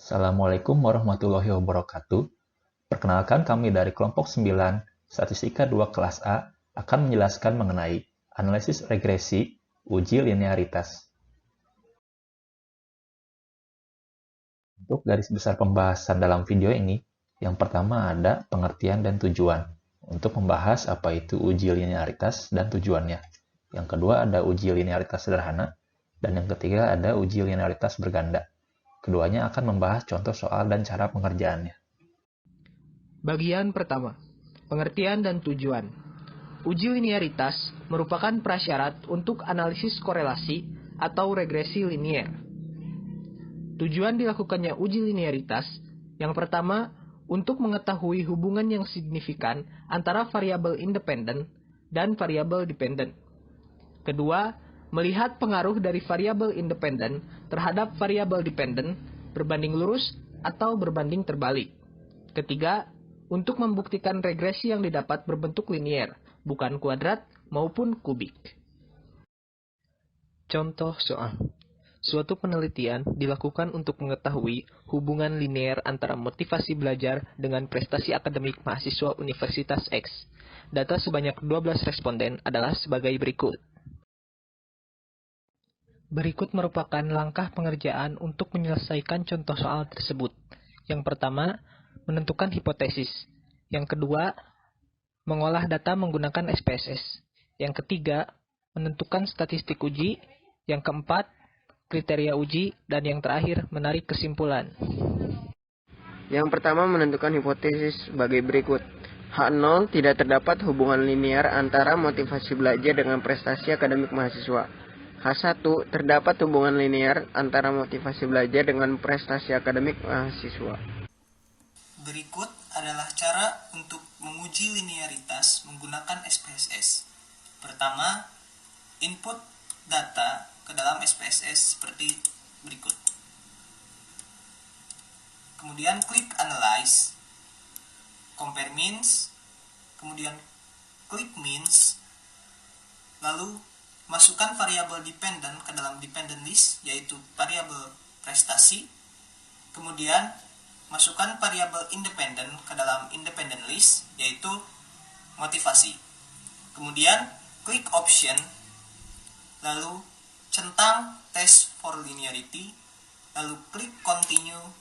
Assalamualaikum warahmatullahi wabarakatuh. Perkenalkan kami dari kelompok 9, Statistika 2 kelas A, akan menjelaskan mengenai analisis regresi, uji linearitas. Untuk garis besar pembahasan dalam video ini, yang pertama ada pengertian dan tujuan. Untuk membahas apa itu uji linearitas dan tujuannya. Yang kedua ada uji linearitas sederhana, dan yang ketiga ada uji linearitas berganda. Keduanya akan membahas contoh soal dan cara pengerjaannya. Bagian pertama, pengertian dan tujuan. Uji linearitas merupakan prasyarat untuk analisis korelasi atau regresi linier. Tujuan dilakukannya uji linearitas, yang pertama, untuk mengetahui hubungan yang signifikan antara variabel independen dan variabel dependen. Kedua, melihat pengaruh dari variabel independen terhadap variabel dependen berbanding lurus atau berbanding terbalik. Ketiga, untuk membuktikan regresi yang didapat berbentuk linier, bukan kuadrat maupun kubik. Contoh soal. Suatu penelitian dilakukan untuk mengetahui hubungan linier antara motivasi belajar dengan prestasi akademik mahasiswa Universitas X. Data sebanyak 12 responden adalah sebagai berikut. Berikut merupakan langkah pengerjaan untuk menyelesaikan contoh soal tersebut. Yang pertama, menentukan hipotesis. Yang kedua, mengolah data menggunakan SPSS. Yang ketiga, menentukan statistik uji. Yang keempat, kriteria uji. Dan yang terakhir, menarik kesimpulan. Yang pertama, menentukan hipotesis sebagai berikut. H0 tidak terdapat hubungan linear antara motivasi belajar dengan prestasi akademik mahasiswa. H1 terdapat hubungan linear antara motivasi belajar dengan prestasi akademik mahasiswa. Berikut adalah cara untuk menguji linearitas menggunakan SPSS. Pertama, input data ke dalam SPSS seperti berikut. Kemudian klik Analyze, Compare Means, kemudian klik Means, lalu masukkan variabel dependent ke dalam dependent list, yaitu variabel prestasi. Kemudian masukkan variabel independent ke dalam independent list, yaitu motivasi. Kemudian klik option, lalu centang test for linearity, lalu klik continue,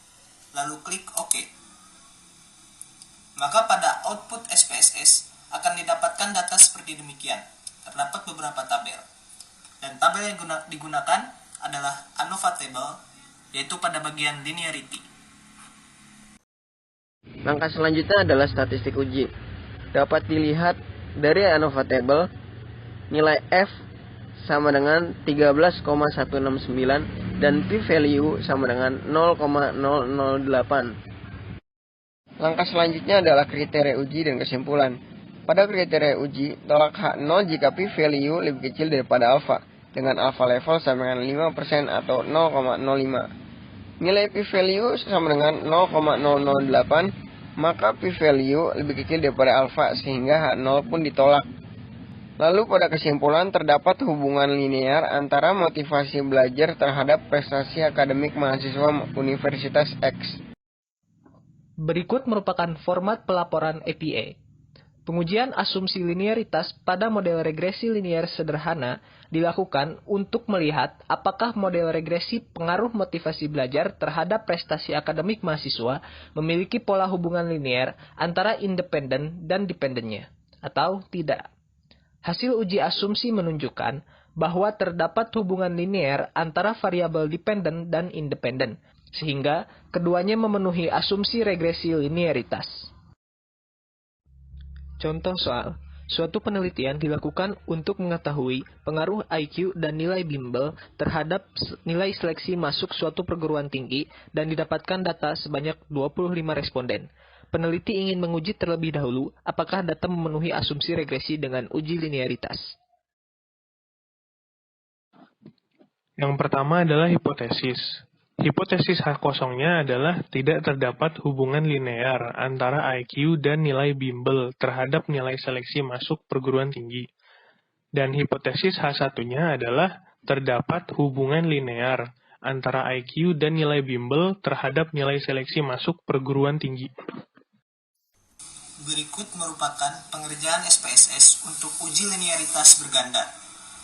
lalu klik OK. Maka pada output SPSS akan didapatkan data seperti demikian. Terdapat beberapa tabel. Dan tabel yang digunakan adalah ANOVA table, yaitu pada bagian linearity. Langkah selanjutnya adalah statistik uji. Dapat dilihat dari ANOVA table, nilai F sama dengan 13,169 dan p-value sama dengan 0,008. Langkah selanjutnya adalah kriteria uji dan kesimpulan. Pada kriteria uji, tolak H0 jika p-value lebih kecil daripada alfa, dengan alfa level sama dengan 5% atau 0,05. Nilai p-value sama dengan 0,008, maka p-value lebih kecil daripada alfa sehingga H0 pun ditolak. Lalu pada kesimpulan terdapat hubungan linear antara motivasi belajar terhadap prestasi akademik mahasiswa Universitas X. Berikut merupakan format pelaporan APA. Pengujian asumsi linearitas pada model regresi linier sederhana dilakukan untuk melihat apakah model regresi pengaruh motivasi belajar terhadap prestasi akademik mahasiswa memiliki pola hubungan linear antara independen dan dependennya, atau tidak. Hasil uji asumsi menunjukkan bahwa terdapat hubungan linear antara variabel dependen dan independen, sehingga keduanya memenuhi asumsi regresi linearitas. Contoh soal. Suatu penelitian dilakukan untuk mengetahui pengaruh IQ dan nilai bimbel terhadap nilai seleksi masuk suatu perguruan tinggi dan didapatkan data sebanyak 25 responden. Peneliti ingin menguji terlebih dahulu apakah data memenuhi asumsi regresi dengan uji linearitas. Yang pertama adalah hipotesis. Hipotesis H0-nya adalah tidak terdapat hubungan linear antara IQ dan nilai bimbel terhadap nilai seleksi masuk perguruan tinggi. Dan hipotesis H1-nya adalah terdapat hubungan linear antara IQ dan nilai bimbel terhadap nilai seleksi masuk perguruan tinggi. Berikut merupakan pengerjaan SPSS untuk uji linearitas berganda.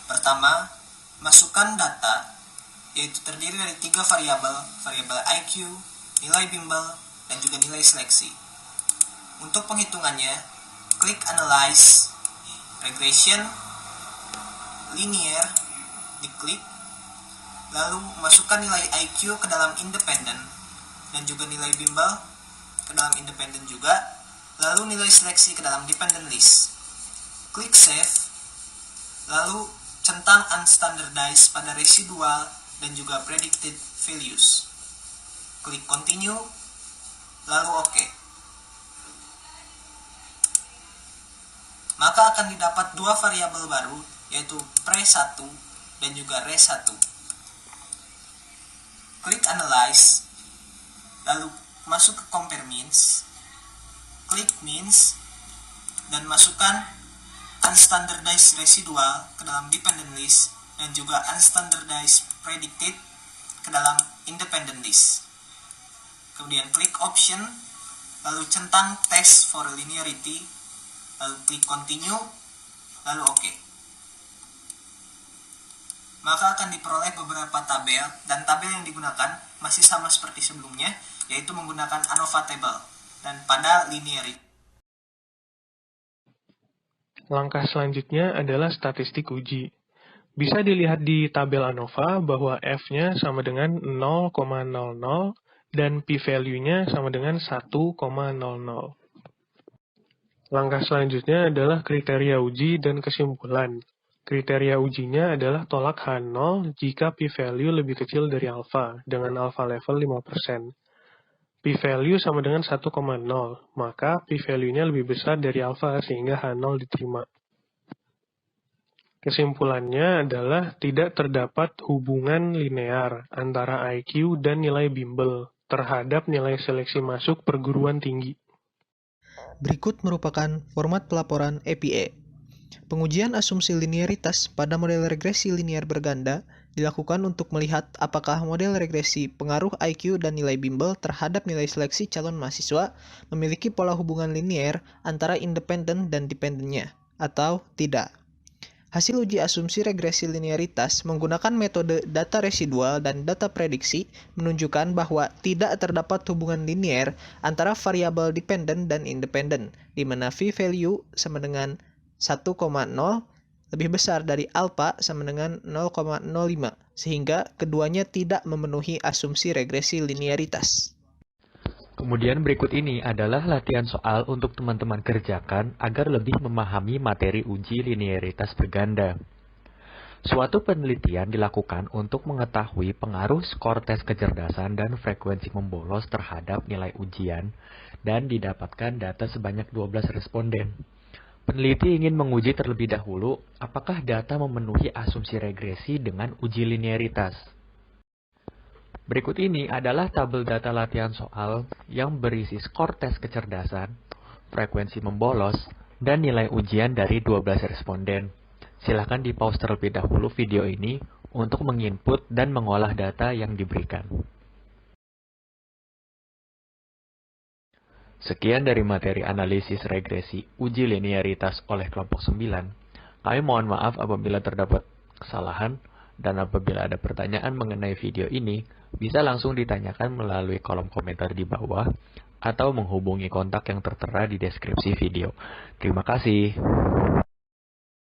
Pertama, masukkan data, yaitu terdiri dari 3 variabel IQ, nilai bimbel, dan juga nilai seleksi. Untuk penghitungannya, klik Analyze, Regression, Linear, diklik, lalu masukkan nilai IQ ke dalam independen, dan juga nilai bimbel ke dalam independen juga, lalu nilai seleksi ke dalam dependent list. Klik Save, lalu centang Unstandardized pada residual dan juga predicted values. Klik Continue, lalu OK. Maka akan didapat 2 variabel baru, yaitu pre1 dan juga res1. Klik Analyze, lalu masuk ke Compare Means, klik Means, dan masukkan Unstandardized Residual ke dalam Dependent List dan juga Unstandardized Predicted ke dalam Independent List. Kemudian klik Option, lalu centang Test for Linearity, lalu klik Continue, lalu OK. Maka akan diperoleh beberapa tabel, dan tabel yang digunakan masih sama seperti sebelumnya, yaitu menggunakan ANOVA table dan pada linearity. Langkah selanjutnya adalah statistik uji. Bisa dilihat di tabel ANOVA bahwa F-nya sama dengan 0,00 dan p-value-nya sama dengan 1,00. Langkah selanjutnya adalah kriteria uji dan kesimpulan. Kriteria ujinya adalah tolak H0 jika p-value lebih kecil dari alfa dengan alfa level 5%. P-value sama dengan 1,0, maka p-value-nya lebih besar dari alfa sehingga H0 diterima. Kesimpulannya adalah tidak terdapat hubungan linear antara IQ dan nilai bimbel terhadap nilai seleksi masuk perguruan tinggi. Berikut merupakan format pelaporan APA. Pengujian asumsi linearitas pada model regresi linear berganda dilakukan untuk melihat apakah model regresi pengaruh IQ dan nilai bimbel terhadap nilai seleksi calon mahasiswa memiliki pola hubungan linear antara independen dan dependennya, atau tidak. Hasil uji asumsi regresi linearitas menggunakan metode data residual dan data prediksi menunjukkan bahwa tidak terdapat hubungan linear antara variabel dependen dan independen, di mana v-value sama dengan 1,0 lebih besar dari alpha sama dengan 0,05, sehingga keduanya tidak memenuhi asumsi regresi linearitas. Kemudian berikut ini adalah latihan soal untuk teman-teman kerjakan agar lebih memahami materi uji linearitas berganda. Suatu penelitian dilakukan untuk mengetahui pengaruh skor tes kecerdasan dan frekuensi membolos terhadap nilai ujian dan didapatkan data sebanyak 12 responden. Peneliti ingin menguji terlebih dahulu apakah data memenuhi asumsi regresi dengan uji linearitas. Berikut ini adalah tabel data latihan soal yang berisi skor tes kecerdasan, frekuensi membolos, dan nilai ujian dari 12 responden. Silakan di-pause terlebih dahulu video ini untuk menginput dan mengolah data yang diberikan. Sekian dari materi analisis regresi uji linearitas oleh kelompok 9. Kami mohon maaf apabila terdapat kesalahan, dan apabila ada pertanyaan mengenai video ini, bisa langsung ditanyakan melalui kolom komentar di bawah, atau menghubungi kontak yang tertera di deskripsi video. Terima kasih.